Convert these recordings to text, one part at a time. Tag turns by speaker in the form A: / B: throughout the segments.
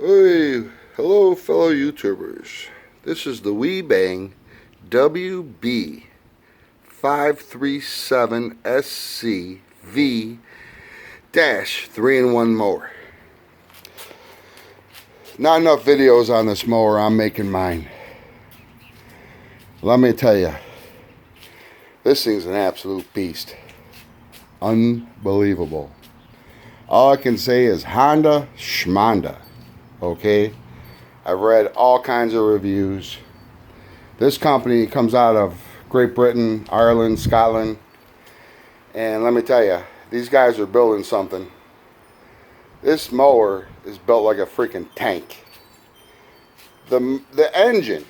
A: Hey, hello fellow YouTubers. This is the Weibang WB537SCV 3-in-1 mower. Not enough videos on this mower. I'm making mine. Let me tell you, this thing's an absolute beast. Unbelievable. All I can say is Honda Schmonda. Okay, I've read all kinds of reviews. This company comes out of Great Britain, Ireland, Scotland, and let me tell you, these guys are building something. This mower is built like a freaking tank. The engine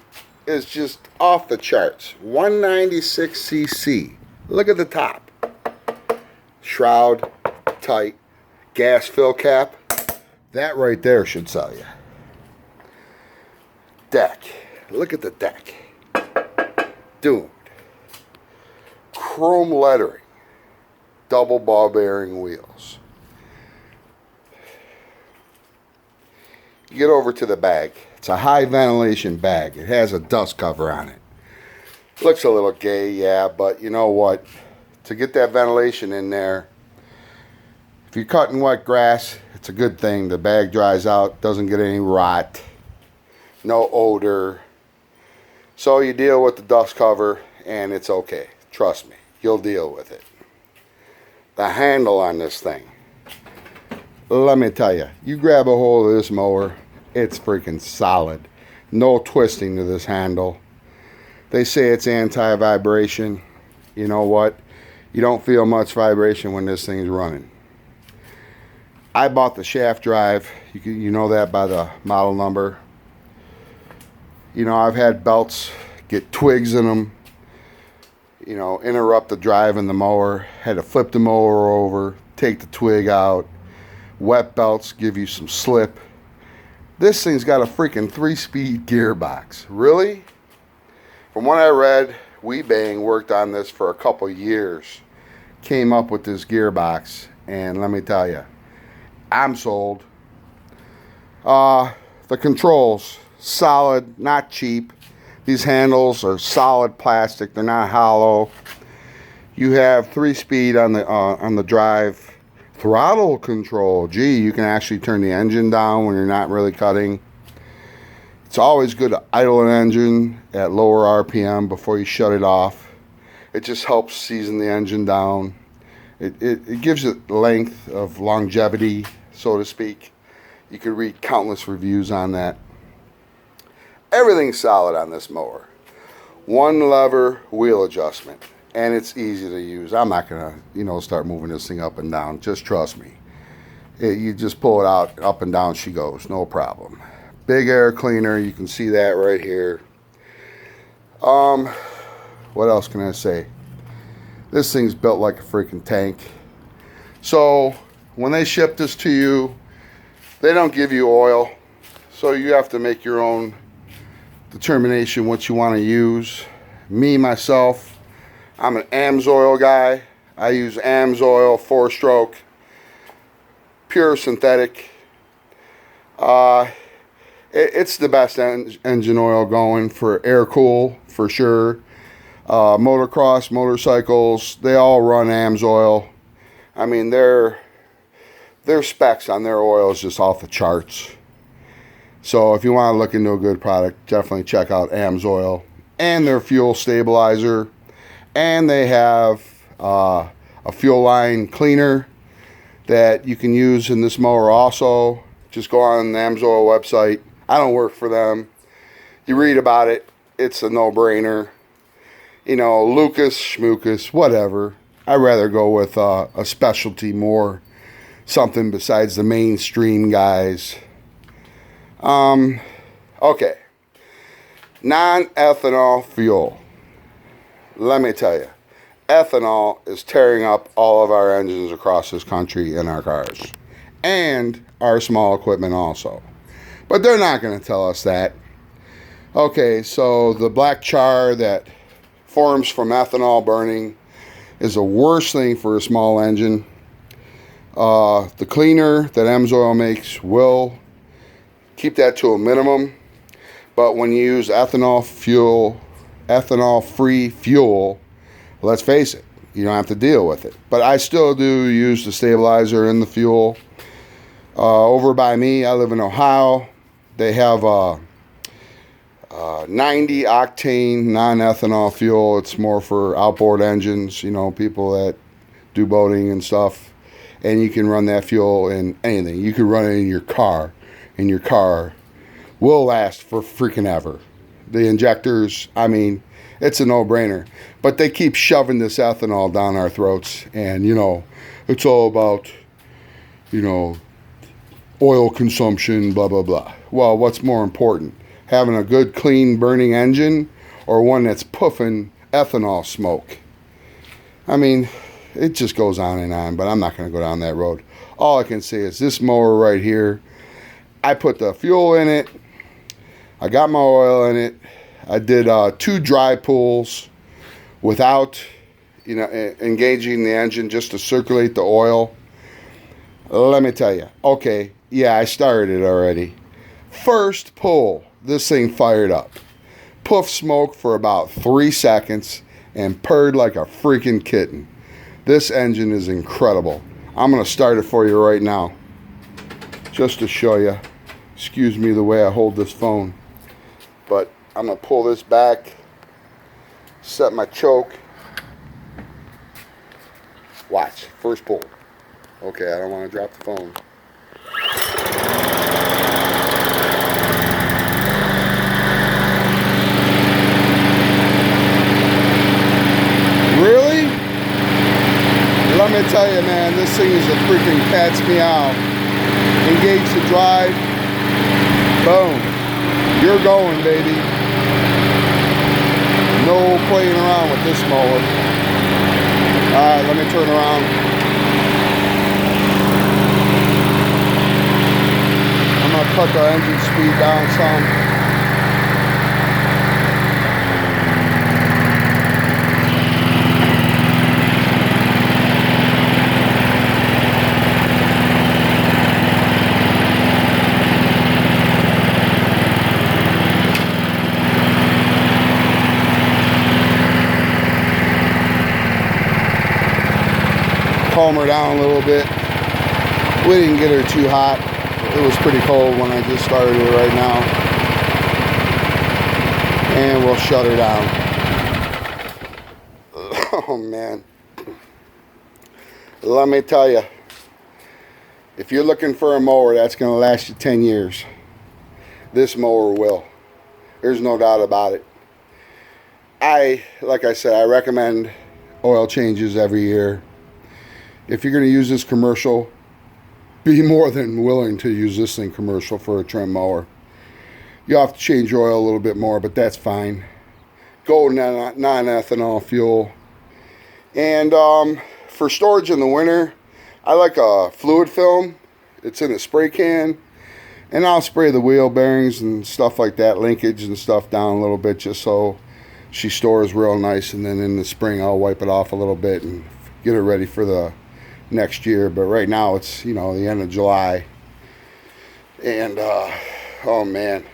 A: is just off the charts. 196cc. Look at the top. Shroud, tight, gas fill cap. That right there should sell you. Deck. Look at the deck. Dude. Chrome lettering. Double ball bearing wheels. You get over to the bag. It's a high ventilation bag. It has a dust cover on it. Looks a little gay, yeah, but you know what? To get that ventilation in there, if you're cutting wet grass, it's a good thing. The bag dries out, doesn't get any rot, no odor. So you deal with the dust cover and it's okay. Trust me, you'll deal with it. The handle on this thing, let me tell you, you grab a hold of this mower, it's freaking solid. No twisting to this handle. They say it's anti-vibration. You know what? You don't feel much vibration when this thing's running. I bought the shaft drive. You know that by the model number. You know, I've had belts get twigs in them, you know, interrupt the drive in the mower. Had to flip the mower over, take the twig out. Wet belts give you some slip. This thing's got a freaking 3-speed gearbox. Really? From what I read, Weibang worked on this for a couple years. Came up with this gearbox, and let me tell you, I'm sold. The controls, solid, not cheap. These handles are solid plastic. They're not hollow. You have 3-speed on the drive. Throttle control. Gee, you can actually turn the engine down when you're not really cutting. It's always good to idle an engine at lower RPM before you shut it off. It just helps season the engine down. It gives it length of longevity, so to speak. You could read countless reviews on that. Everything's solid on this mower. One lever wheel adjustment, and it's easy to use. I'm not gonna, start moving this thing up and down. Just trust me. You just pull it out, up and down she goes, no problem. Big air cleaner, you can see that right here. What else can I say? This thing's built like a freaking tank. So when they ship this to you, they don't give you oil. So you have to make your own determination what you want to use. Me, myself, I'm an AMSOIL guy. I use AMSOIL 4-stroke, pure synthetic. It's the best engine oil going for air cool, for sure. Motocross, motorcycles, they all run AMSOIL. I mean, their specs on their oil is just off the charts. So if you want to look into a good product, definitely check out AMSOIL and their fuel stabilizer. And they have a fuel line cleaner that you can use in this mower also. Just go on the AMSOIL website. I don't work for them. You read about it. It's a no-brainer. Lucas, Schmucus, whatever. I'd rather go with a specialty more. Something besides the mainstream guys. Okay. Non-ethanol fuel. Let me tell you. Ethanol is tearing up all of our engines across this country in our cars. And our small equipment also. But they're not going to tell us that. Okay, so the black char that forms from ethanol burning is the worst thing for a small engine. The cleaner that AMSOIL makes will keep that to a minimum. But when you use ethanol-free fuel, let's face it, you don't have to deal with it. But I still do use the stabilizer in the fuel. Over by me, I live in Ohio. They have 90 octane non-ethanol fuel. It's more for outboard engines, you know, people that do boating and stuff. And you can run that fuel in anything. You can run it in your car, and your car will last for freaking ever. The injectors, I mean, it's a no-brainer. But they keep shoving this ethanol down our throats, and, you know, it's all about, you know, oil consumption, blah, blah, blah. Well, what's more important? Having a good, clean, burning engine, or one that's puffing ethanol smoke? I mean, it just goes on and on, but I'm not going to go down that road. All I can say is this mower right here, I put the fuel in it, I got my oil in it, I did 2 dry pulls without, you know, engaging the engine just to circulate the oil. Let me tell you, okay, yeah, I started it already. First pull, this thing fired up. Puff smoke for about 3 seconds and purred like a freaking kitten. This engine is incredible. I'm going to start it for you right now, just to show you. Excuse me the way I hold this phone. But I'm going to pull this back, set my choke. Watch, first pull. Okay, I don't want to drop the phone. Really? Let me tell you, man, this thing is a freaking cat's meow. Engage the drive. Boom. You're going, baby. No playing around with this mower. Alright, let me turn around. I'm going to cut the engine speed down some. Calm her down a little bit. We didn't get her too hot. It was pretty cold when I just started it right now. And we'll shut her down. Oh man. Let me tell you, if you're looking for a mower that's going to last you 10 years, this mower will. There's no doubt about it. Like I said, I recommend oil changes every year. If you're going to use this commercial, be more than willing to use this thing commercial for a trim mower. You have to change your oil a little bit more, but that's fine. Go non-ethanol fuel. And for storage in the winter, I like a fluid film. It's in a spray can. And I'll spray the wheel bearings and stuff like that, linkage and stuff down a little bit just so she stores real nice. And then in the spring, I'll wipe it off a little bit and get it ready for the next year. But right now it's, you know, the end of July, and oh man,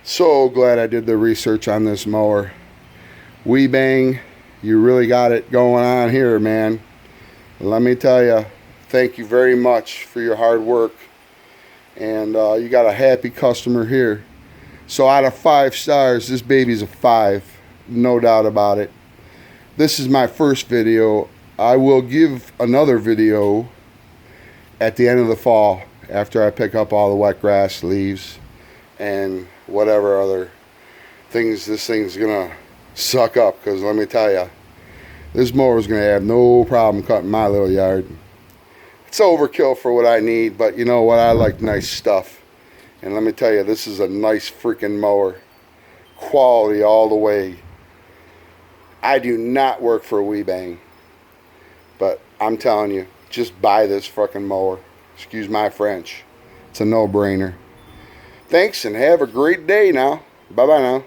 A: so glad I did the research on this mower. Weibang, you really got it going on here, man. Let me tell you, thank you very much for your hard work, and you got a happy customer here. So out of 5 stars, this baby's a 5, no doubt about it. This is my first video. I will give another video at the end of the fall after I pick up all the wet grass, leaves, and whatever other things this thing's gonna suck up. Because let me tell you, this mower's gonna have no problem cutting my little yard. It's overkill for what I need, but you know what? I like nice stuff. And let me tell you, this is a nice freaking mower. Quality all the way. I do not work for Weibang. But I'm telling you, just buy this fucking mower. Excuse my French. It's a no-brainer. Thanks, and have a great day now. Bye-bye now.